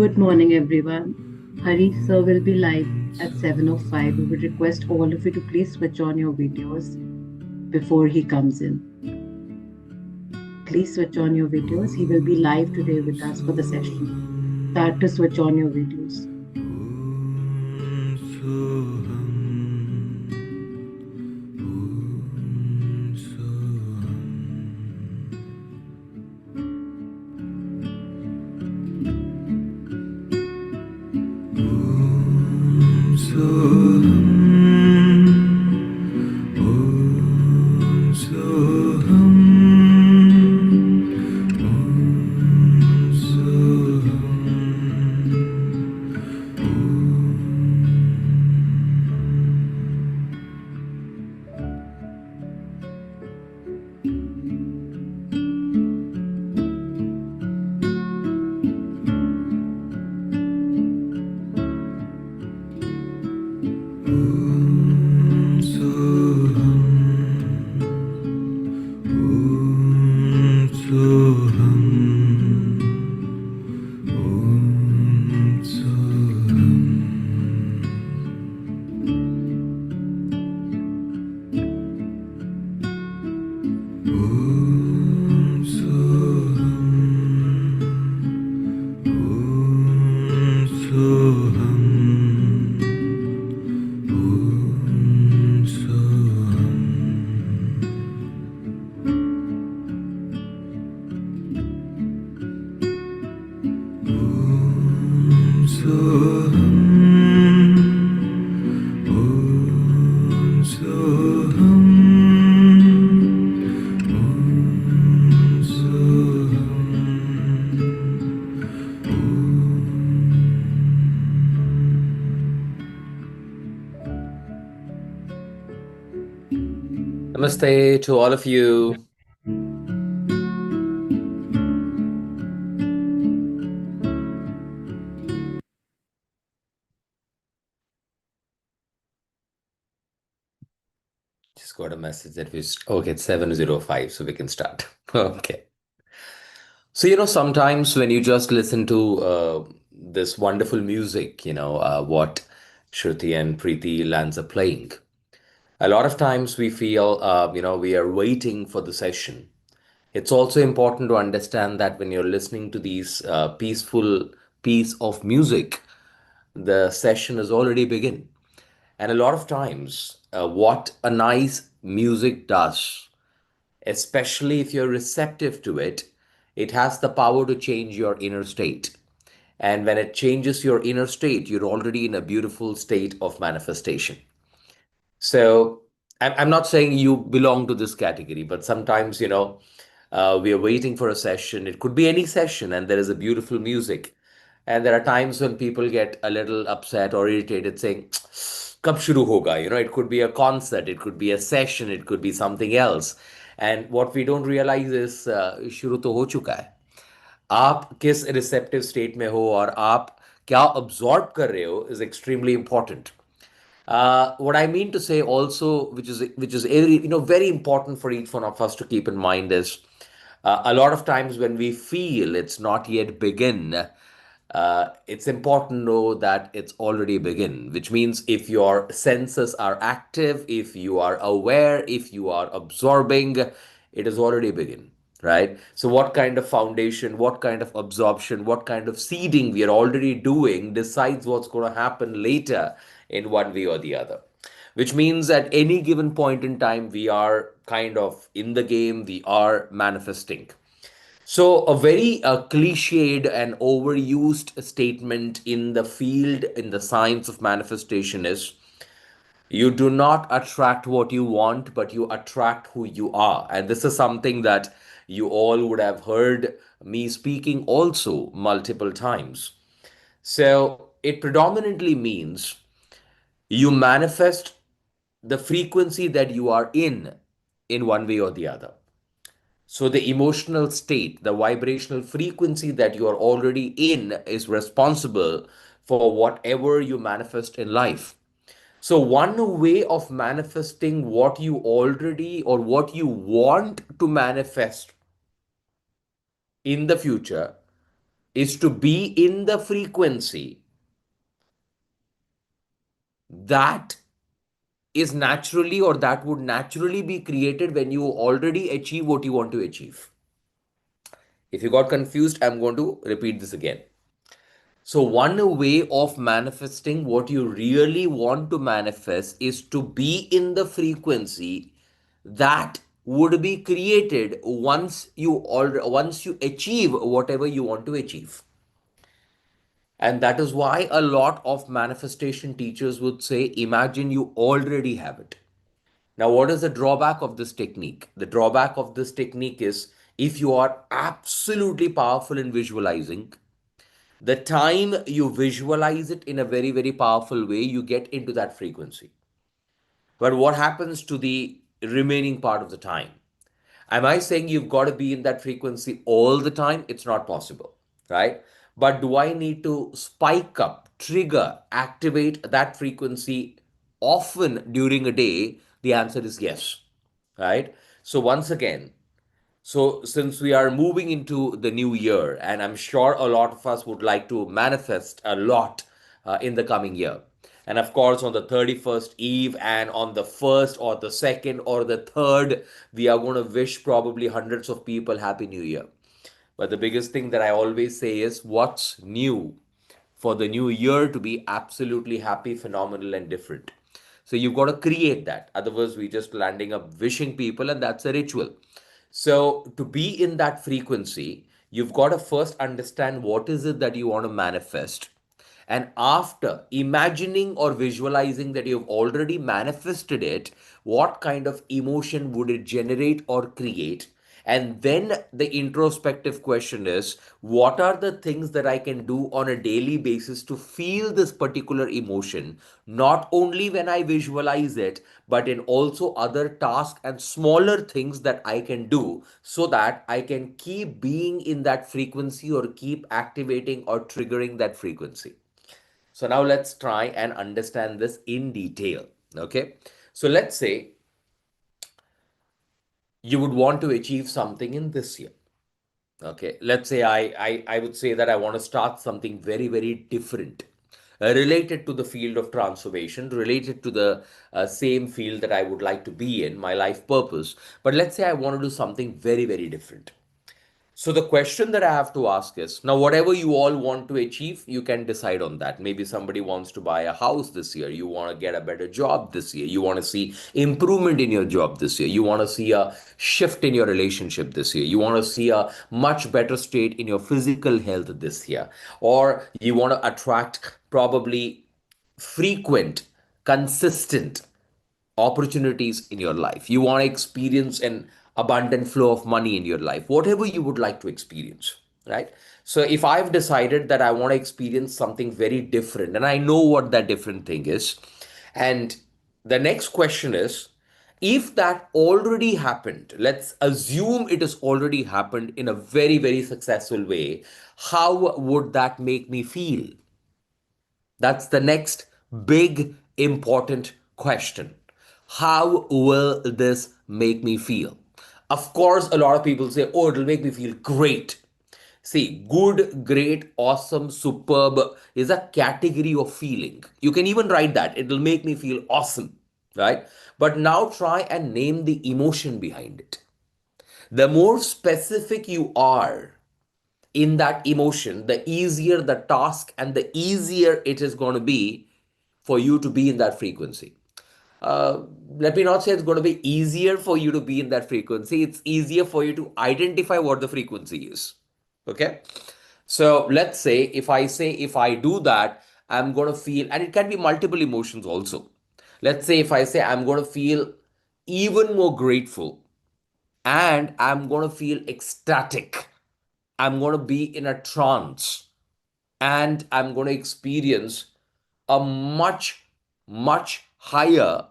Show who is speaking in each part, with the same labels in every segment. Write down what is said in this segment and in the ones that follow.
Speaker 1: Good morning, everyone. Hari sir will be live at 7:05. We would request all of you to please switch on your videos before he comes in. Please switch on your videos. He will be live today with us for the session. Start to switch on your videos.
Speaker 2: Namaste to all of you. Just got a message that okay, it's 7:05, so we can start. Okay. So, sometimes when you just listen to this wonderful music, what Shruti and Preeti lands are playing, a lot of times we feel, we are waiting for the session. It's also important to understand that when you're listening to these peaceful piece of music, the session has already begun. And a lot of times, what a nice music does, especially if you're receptive to it, it has the power to change your inner state. And when it changes your inner state, you're already in a beautiful state of manifestation. So I'm not saying you belong to this category, but sometimes, we are waiting for a session. It could be any session, and there is a beautiful music. And there are times when people get a little upset or irritated saying, Kab shuru hoga? It could be a concert, it could be a session, it could be something else. And what we don't realize is, shuru to ho chuka hai. आप किस receptive state में हो और आप क्या absorb कर रहे हो is extremely important. What I mean to say also, which is very important for each one of us to keep in mind is a lot of times when we feel it's not yet begin, it's important to know that it's already begin. Which means if your senses are active, if you are aware, if you are absorbing, it is already begin. Right? So, what kind of foundation, what kind of absorption, what kind of seeding we are already doing decides what's going to happen later in one way or the other. Which means at any given point in time, we are kind of in the game, we are manifesting. So, a very cliched and overused statement in the field, in the science of manifestation is you do not attract what you want, but you attract who you are. And this is something that you all would have heard me speaking also multiple times. So, it predominantly means you manifest the frequency that you are in one way or the other. So the emotional state, the vibrational frequency that you are already in is responsible for whatever you manifest in life. So one way of manifesting what you already or what you want to manifest in the future is to be in the frequency that is naturally or that would naturally be created when you already achieve what you want to achieve. If you got confused, I'm going to repeat this again. So, one way of manifesting what you really want to manifest is to be in the frequency that would be created once you achieve whatever you want to achieve. And that is why a lot of manifestation teachers would say, imagine you already have it. Now, what is the drawback of this technique? The drawback of this technique is if you are absolutely powerful in visualizing, the time you visualize it in a very, very powerful way, you get into that frequency. But what happens to the remaining part of the time? Am I saying you've got to be in that frequency all the time? It's not possible, right? But do I need to spike up, trigger, activate that frequency often during a day? The answer is yes, right? So, once again, so, since we are moving into the new year, and I'm sure a lot of us would like to manifest a lot in the coming year. And of course, on the 31st Eve and on the 1st or the 2nd or the 3rd, we are going to wish probably hundreds of people Happy New Year. But the biggest thing that I always say is what's new for the new year to be absolutely happy, phenomenal, and different. So you've got to create that. Otherwise, we just landing up wishing people, and that's a ritual. So to be in that frequency, you've got to first understand what is it that you want to manifest. And after imagining or visualizing that you've already manifested it, what kind of emotion would it generate or create? And then the introspective question is what are the things that I can do on a daily basis to feel this particular emotion, not only when I visualize it, but in also other tasks and smaller things that I can do so that I can keep being in that frequency or keep activating or triggering that frequency. So now let's try and understand this in detail. Okay. So let's say you would want to achieve something in this year. Okay. Let's say I would say that I want to start something very, very different. Related to the field of transformation, related to the same field that I would like to be in, my life purpose. But let's say I want to do something very, very different. So the question that I have to ask is now, whatever you all want to achieve, you can decide on that. Maybe somebody wants to buy a house this year. You want to get a better job this year. You want to see improvement in your job this year. You want to see a shift in your relationship this year. You want to see a much better state in your physical health this year. Or you want to attract probably frequent, consistent opportunities in your life. You want to experience an abundant flow of money in your life, whatever you would like to experience, right? So, if I've decided that I want to experience something very different and I know what that different thing is, and the next question is, if that already happened, let's assume it has already happened in a very, very successful way, how would that make me feel? That's the next big important question. How will this make me feel? Of course, a lot of people say, oh, it'll make me feel great. See, good, great, awesome, superb is a category of feeling. You can even write that. It'll make me feel awesome, right? But now try and name the emotion behind it. The more specific you are, in that emotion, the easier the task and the easier it is going to be for you to be in that frequency. Let me not say it's going to be easier for you to be in that frequency. It's easier for you to identify what the frequency is. Okay. So let's say if I do that, I'm going to feel, and it can be multiple emotions also. Let's say if I say I'm going to feel even more grateful and I'm going to feel ecstatic. I'm going to be in a trance and I'm going to experience a much, much higher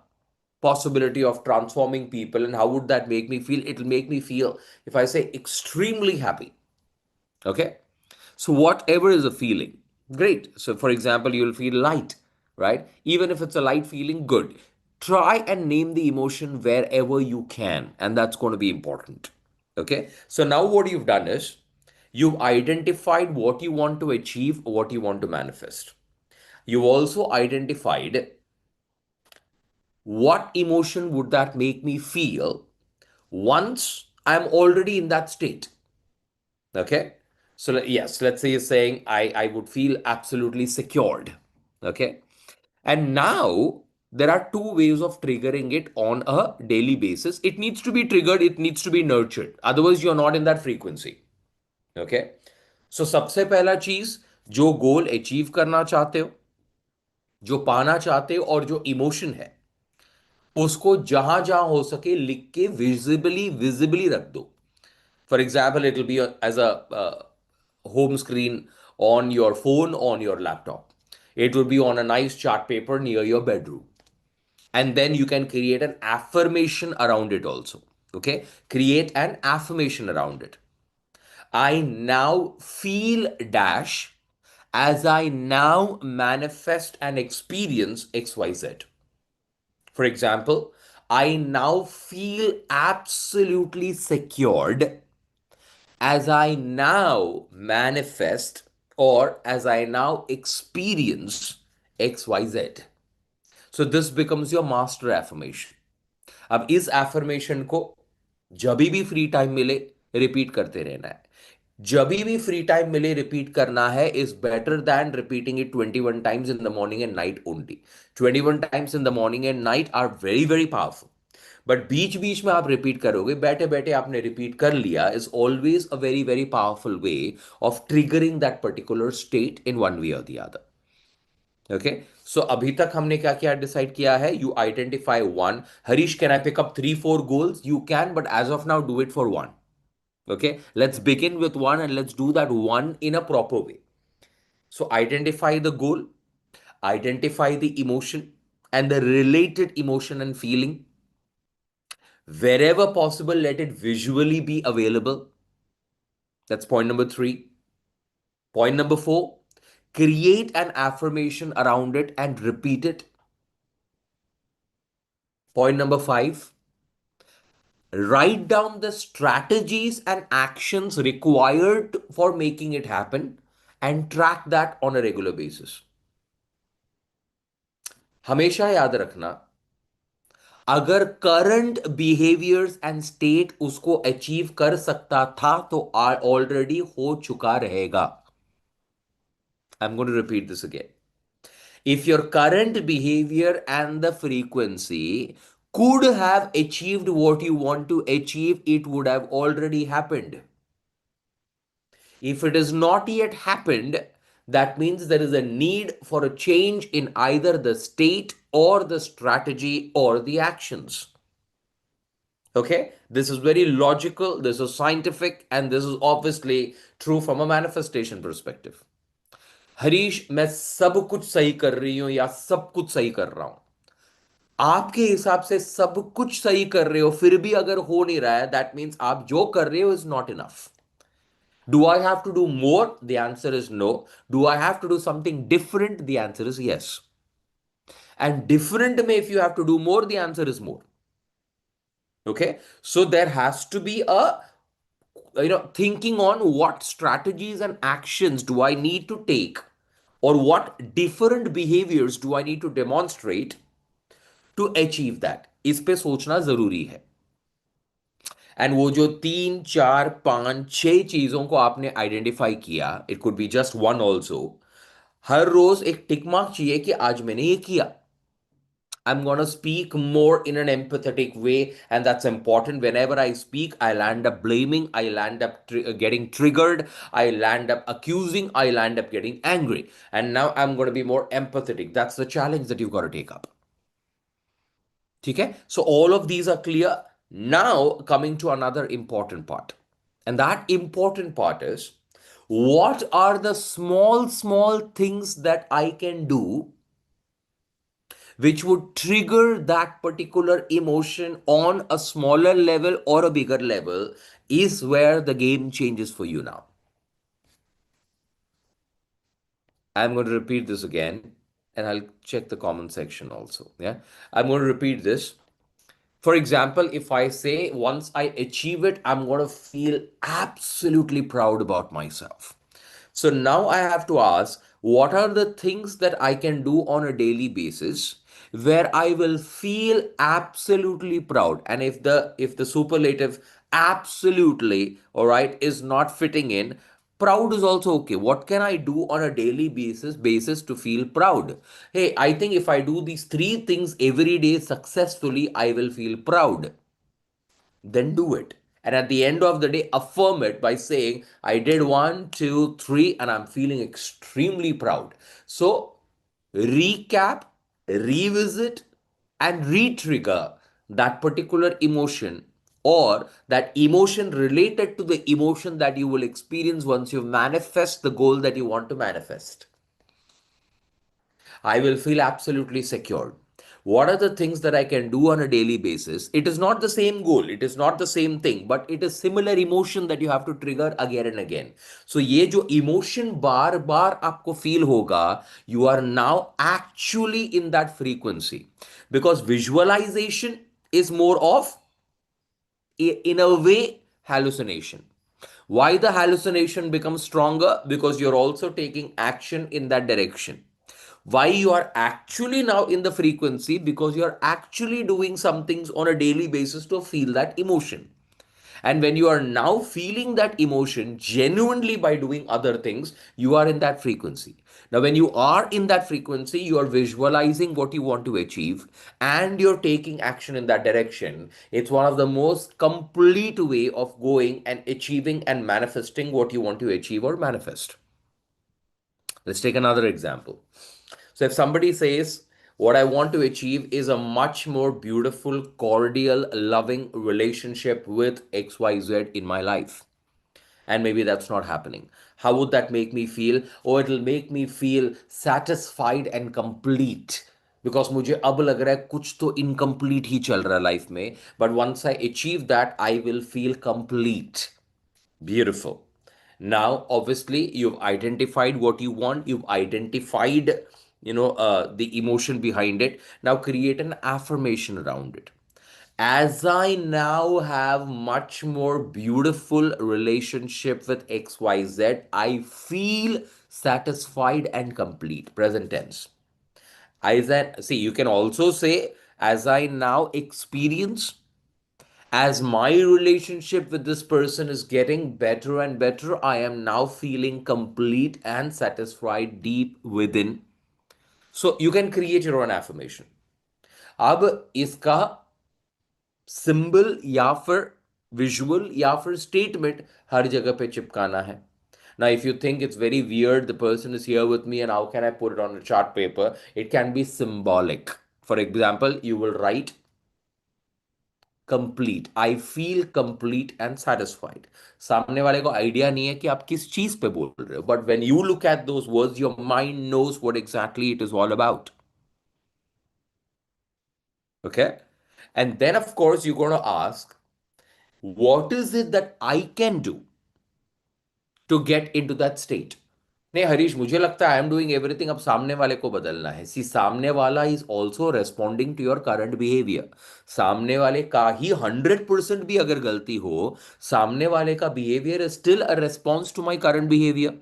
Speaker 2: possibility of transforming people. And how would that make me feel? It'll make me feel, if I say extremely happy. Okay. So, whatever is a feeling, great. So, for example, you'll feel light, right? Even if it's a light feeling, good. Try and name the emotion wherever you can, and that's going to be important. Okay. So, now what you've done is You've identified what you want to achieve, what you want to manifest. You've also identified what emotion would that make me feel once I'm already in that state. Okay. So yes, let's say you're saying I would feel absolutely secured. Okay. And now there are two ways of triggering it on a daily basis. It needs to be triggered, it needs to be nurtured. Otherwise, you're not in that frequency. Okay. So सबसे पहला चीज, जो goal achieve करना चाहते हो, जो पाना चाहते हो, और जो इमोशन है, उसको जहां जहां हो सके लिख के विजिबली विजिबली रख दो. For example, it will be as a home screen on your phone, on your laptop. It will be on a nice chart paper near your bedroom. And then you can create an affirmation around it also. Okay? Create an affirmation around it. I now feel dash as I now manifest and experience XYZ. For example, I now feel absolutely secured as I now manifest or as I now experience XYZ. So this becomes your master affirmation. अब इस affirmation को जब भी free time मिले repeat करते रहना है. जब भी फ्री टाइम मिले रिपीट करना है is better than repeating it 21 times in the morning and night only. 21 times in the morning and night are very very powerful. But बीच बीच में आप रिपीट करोगे, बैठे बैठे आपने रिपीट कर लिया, is always a very very powerful way of triggering that particular state in one way और द अदर. ओके. सो अभी तक हमने क्या क्या डिसाइड किया है? You identify one. Harish, can I pick up 3 4 goals? You can, but as of now do it for one. Okay, let's begin with one and let's do that one in a proper way. So identify the goal, identify the emotion and the related emotion and feeling. Wherever possible, let it visually be available. That's point number 3. Point number 4, create an affirmation around it and repeat it. Point number 5, write down the strategies and actions required for making it happen and track that on a regular basis. हमेशा याद रखना, अगर current behaviours and state उसको achieve कर सकता था तो already हो चुका रहेगा. I am going to repeat this again. If your current behavior and the frequency could have achieved what you want to achieve, it would have already happened. If it has not yet happened, that means there is a need for a change in either the state or the strategy or the actions. Okay, this is very logical, this is scientific, and this is obviously true from a manifestation perspective. Harish, मैं सब कुछ सही कर रही हूं या सब कुछ सही कर रहा हूं? आपके हिसाब से सब कुछ सही कर रहे हो फिर भी अगर हो नहीं रहा है, दैट मीन्स आप जो कर रहे हो is not enough. Do I have to do more? The answer is no. Do I have to do something different? The answer is yes. And different may, if you have to do more, the answer is more. Okay. So there has to be a thinking on what strategies and actions do I need to take, or what different behaviors do I need to demonstrate to achieve that. इस पे सोचना जरूरी है. And वो जो 3 4 5 6 चीजों को आपने आइडेंटिफाई किया, it could be just one also, हर रोज एक टिक मार्क चाहिए कि आज मैंने ये किया. I'm going to speak more in an empathetic way, and that's important. Whenever I speak, I'll end up blaming, I'll end up getting triggered, I'll end up accusing, I'll end up getting angry. And now I'm going to be more empathetic. That's the challenge that you've got to take up. Okay? So all of these are clear. Now, coming to another important part. And that important part is, what are the small, small things that I can do which would trigger that particular emotion on a smaller level or a bigger level, is where the game changes for you now. I'm going to repeat this again and I'll check the comment section also. Yeah. I'm going to repeat this. For example, if I say once I achieve it, I'm going to feel absolutely proud about myself. So now I have to ask, what are the things that I can do on a daily basis where I will feel absolutely proud? And if the superlative absolutely, all right, is not fitting in, proud is also okay. What can I do on a daily basis to feel proud? Hey, I think if I do these three things every day successfully, I will feel proud. Then do it. And at the end of the day, affirm it by saying, I did one, two, three, and I'm feeling extremely proud. So, recap, revisit, and re trigger that particular emotion, or that emotion related to the emotion that you will experience once you manifest the goal that you want to manifest. I will feel absolutely secured. What are the things that I can do on a daily basis? It is not the same goal, it is not the same thing, but it is similar emotion that you have to trigger again and again. So ये जो emotion बार बार आपको feel होगा, you are now actually in that frequency, because visualization is more of, in a way, hallucination. Why the hallucination becomes stronger? Because you're also taking action in that direction. Why you are actually now in the frequency? Because you're actually doing some things on a daily basis to feel that emotion. And when you are now feeling that emotion genuinely by doing other things, you are in that frequency. Now, when you are in that frequency, you are visualizing what you want to achieve and you're taking action in that direction. It's one of the most complete way of going and achieving and manifesting what you want to achieve or manifest. Let's take another example. So, if somebody says, what I want to achieve is a much more beautiful, cordial, loving relationship with XYZ in my life, and maybe that's not happening. How would that make me feel? Oh, it'll make me feel satisfied and complete. Because मुझे अब लग रहा है कुछ तो incomplete ही चल रहा है लाइफ में, but once I achieve that, I will feel complete. Beautiful. Now, obviously, you've identified what you want. You've identified, the emotion behind it. Now, create an affirmation around it. As I now have much more beautiful relationship with XYZ, I feel satisfied and complete. Present tense. As I see, you can also say, as I now experience, as my relationship with this person is getting better and better, I am now feeling complete and satisfied deep within. So you can create your own affirmation. अब इसका symbol या फिर visual या फिर statement हर जगह पे चिपकाना है. Now, if you think it's very weird, the person is here with me, and how can I put it on a chart paper? It can be symbolic. For example, you will write complete. I feel complete and satisfied. सामने वाले को idea नहीं है कि आप किस चीज पे बोल रहे हो, but when you look at those words your mind knows what exactly it is all about. Okay, and then of course you're going to ask, what is it that I can do to get into that state? नहीं हरीश, मुझे लगता है आई am doing everything. अब सामने वाले को बदलना है. सी, सामने वाला is also responding to your current behaviour. सामने वाले का ही 100% भी अगर गलती हो, सामने वाले का behaviour is still a response to my current behaviour.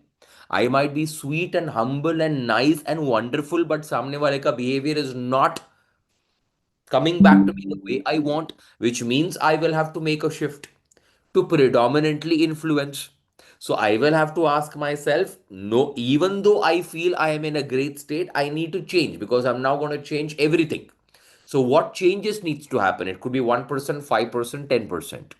Speaker 2: I might be sweet and humble and nice and wonderful, but सामने वाले का behaviour is not coming back to me the way I want, which means I will have to make a shift to predominantly influence. So I will have to ask myself, no, even though I feel I am in a great state, I need to change, because I'm now going to change everything. So what changes needs to happen? It could be 1%, 5%, 10%.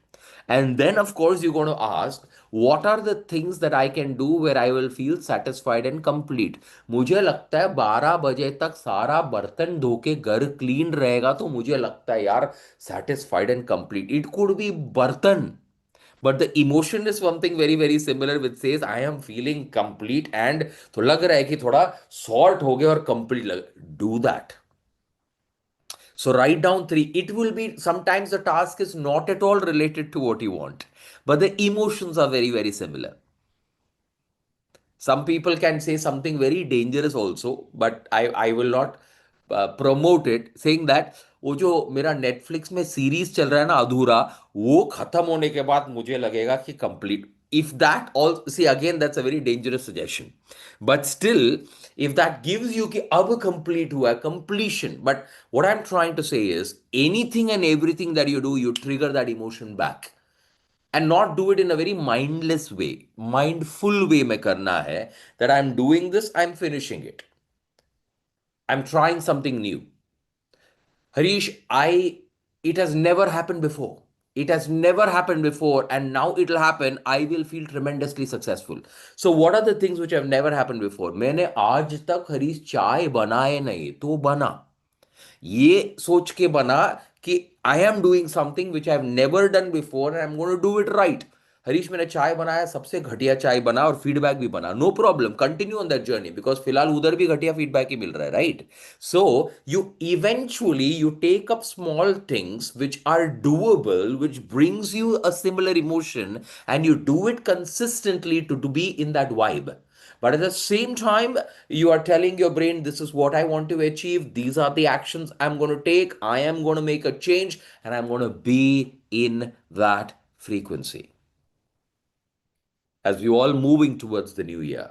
Speaker 2: And then, of course, you're going to ask, what are the things that I can do where I will feel satisfied and complete? मुझे लगता है 12 बजे तक सारा बर्तन धो के घर क्लीन रहेगा तो मुझे लगता है यार satisfied and complete. It could be बर्तन, but the emotion is something very very similar, which says I am feeling complete and तो लग रहा है कि थोड़ा sort हो गया और complete लग. Do that. So write down three. It will be sometimes the task is not at all related to what you want, but the emotions are very, very similar. Some people can say something very dangerous also, but I will not. promote it, saying that वो जो मेरा Netflix में series चल रहा है ना अधूरा, वो खत्म होने के बाद मुझे लगेगा कि complete. If that all see again, that's a very dangerous suggestion, but still, if that gives you कि अब complete हुआ है, completion. But what I'm trying to say is anything and everything that you do, you trigger that emotion back, and not do it in a very mindless way. Mindful way में करना है, that I'm doing this, I'm finishing it, I'm trying something new. Harish, it has never happened before. It has never happened before, and now it'll happen. I will feel tremendously successful. So, what are the things which have never happened before? मैंने आज तक हरीश चाय बनाए नहीं, तो बना. ये सोच के बना कि I am doing something which I have never done before and I am going to do it right. Harish मैंने चाय बनाया, सबसे घटिया चाय बना और फीडबैक भी बना, no problem, continue on that journey, because फिलहाल उधर भी घटिया फीडबैक ही मिल रहा है, right. So you eventually you take up small things which are doable, which brings you a similar emotion, and you do it consistently to be in that vibe. But at the same time, you are telling your brain, this is what I want to achieve, these are the actions I'm going to take, I am going to make a change, and I'm going to be in that frequency. As we all moving towards the new year,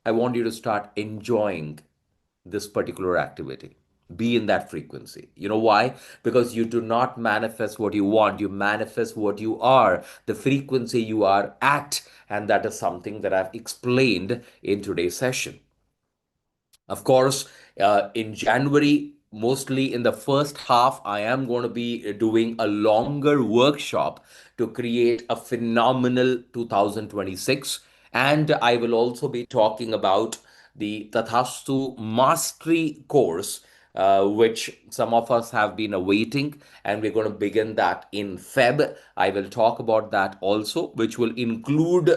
Speaker 2: I want you to start enjoying this particular activity. Be in that frequency. You know why? Because you do not manifest what you want, you manifest what you are, the frequency you are at. And that is something that I've explained in today's session. Of course, in January, mostly in the first half, I am going to be doing a longer workshop to create a phenomenal 2026. And I will also be talking about the Tathastu Mastery course, which some of us have been awaiting, and we're going to begin that in Feb. I will talk about that also, which will include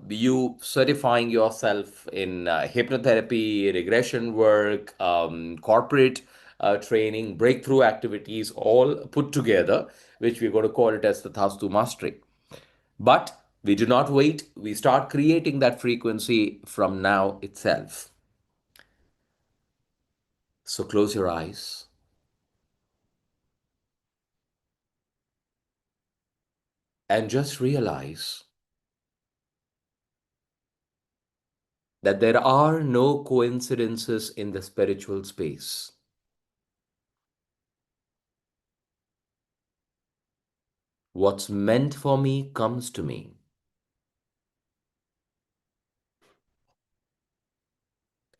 Speaker 2: you certifying yourself in hypnotherapy, regression work, corporate training, breakthrough activities, all put together, which we're going to call it as the Tathastu Mastery. But we do not wait. We start creating that frequency from now itself. So close your eyes and just realize that there are no coincidences in the spiritual space. What's meant for me comes to me,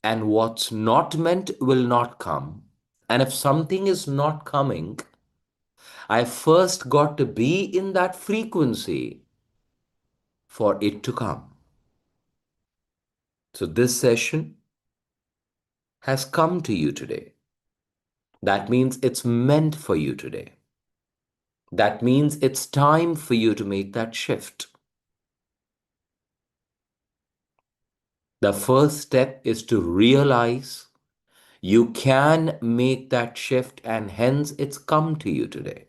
Speaker 2: and what's not meant will not come. And if something is not coming, I first got to be in that frequency for it to come. So this session has come to you today. That means it's meant for you today. That means it's time for you to make that shift. The first step is to realize you can make that shift, and hence it's come to you today.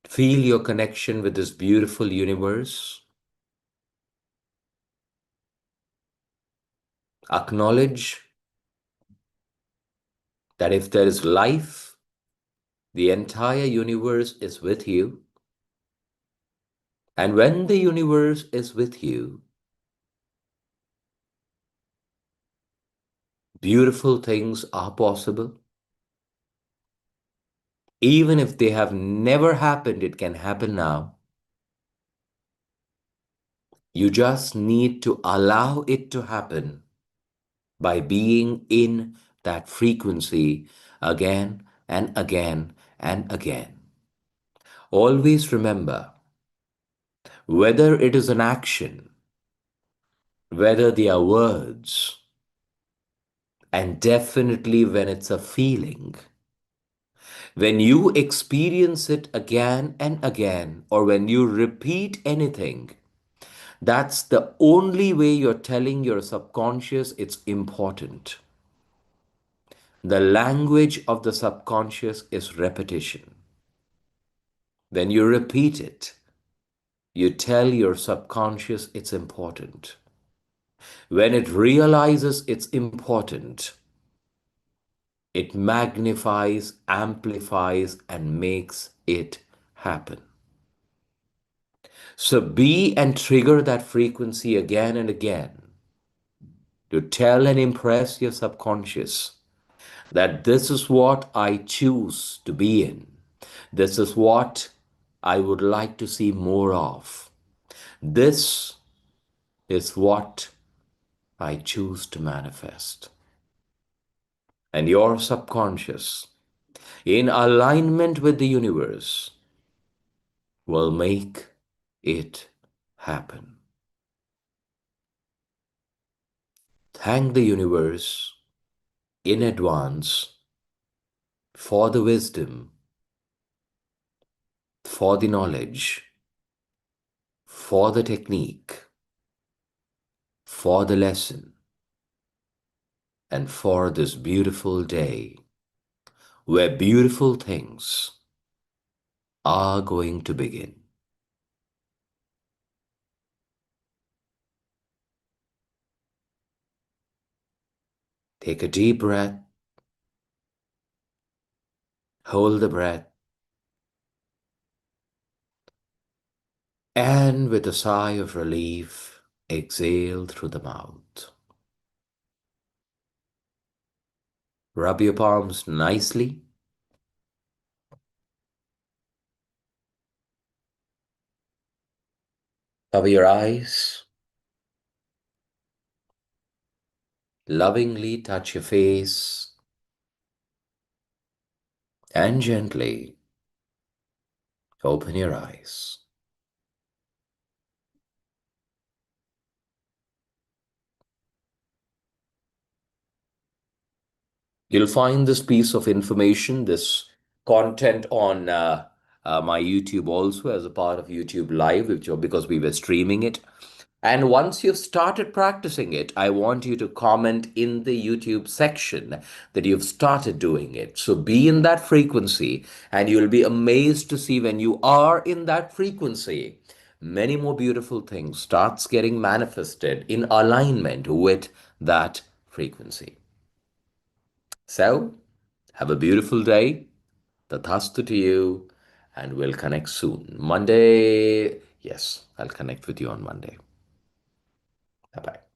Speaker 2: Feel your connection with this beautiful universe. Acknowledge that if there is life, the entire universe is with you. And when the universe is with you, beautiful things are possible. Even if they have never happened, it can happen now. You just need to allow it to happen by being in that frequency again and again and again. Always remember, whether it is an action, whether they are words, and definitely when it's a feeling, when you experience it again and again, or when you repeat anything, that's the only way you're telling your subconscious it's important. The language of the subconscious is repetition. When you repeat it, You tell your subconscious it's important. When it realizes it's important, it magnifies, amplifies, and makes it happen. So be and trigger that frequency again and again to tell and impress your subconscious that this is what I choose to be in. This is what I would like to see more of. This is what I choose to manifest. And your subconscious, in alignment with the universe, will make it happen. Thank the universe in advance for the wisdom, for the knowledge, for the technique, for the lesson, and for this beautiful day where beautiful things are going to begin. Take a deep breath, hold the breath, and with a sigh of relief, exhale through the mouth. Rub your palms nicely. Cover your eyes. Lovingly touch your face and gently open your eyes. You'll find this piece of information, this content on my YouTube also as a part of YouTube Live, because we were streaming it. And once you've started practicing it, I want you to comment in the YouTube section that you've started doing it. So be in that frequency, and you'll be amazed to see when you are in that frequency, many more beautiful things starts getting manifested in alignment with that frequency. So, have a beautiful day. Tathastu to you, and we'll connect soon. Monday, yes, I'll connect with you on Monday. Bye bye.